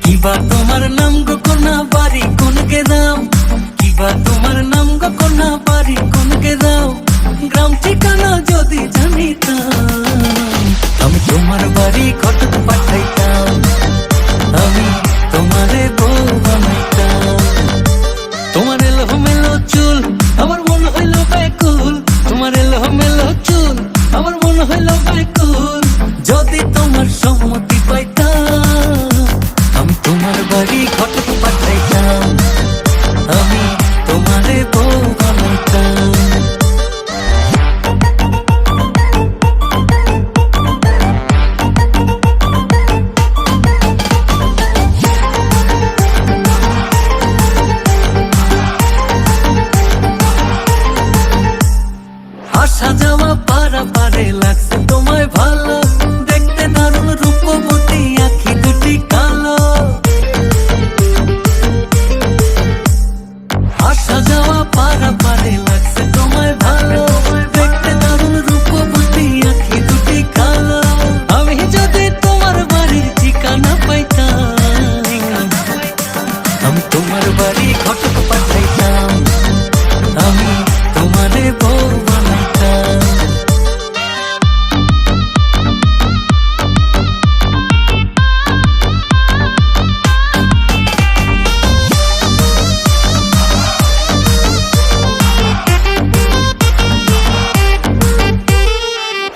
কিবা তোমার নাম গো কোনা বাড়ি কোনকে দাও, কিবা তোমার নাম গো কোনা বাড়ি কোনকে দাও। গ্রাম ঠিকানা যদি জানিতাম আমি তোমার বাড়ি ঘটক পাঠাইতাম, আমি তোমারে বউ বানাইতাম। তোমার এলোমেলো চুল আমার মন হইল ব্যাকুল, তোমার এলোমেলো চুল আমার মন হইল ব্যাকুল। যদি তোমার সম্মতি পাইতাম আমি তোমার বাড়ি ঘটক পাঠাইতাম, আমি তোমারে বউ বানাইতাম। আসা যাওয়া পারা পারে লাগছে তোমায় ভালো, দেখতে দারুণ রূপবতী আঁখি দুটি কালো। আসা যাওয়া পারা পারে লাগছে তোমায় ভালো, দেখতে দারুণ রূপবতী আঁখি দুটি কালো। আমি যদি তোমার বাড়ির ঠিকানা পাইতাম আমি তোমার বাড়ি ঘটক পাঠাইতাম, আমি তোমারে বউ বানাইতাম।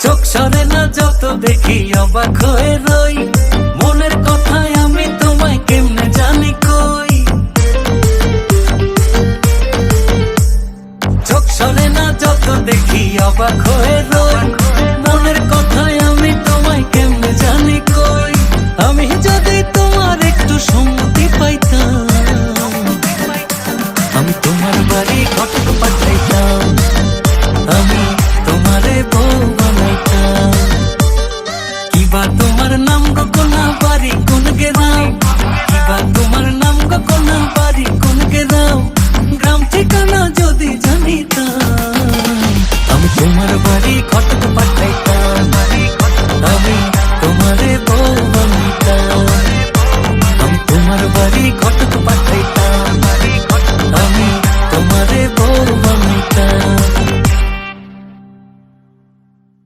চোখ সরে না যত দেখি অবাক হয়ে রই,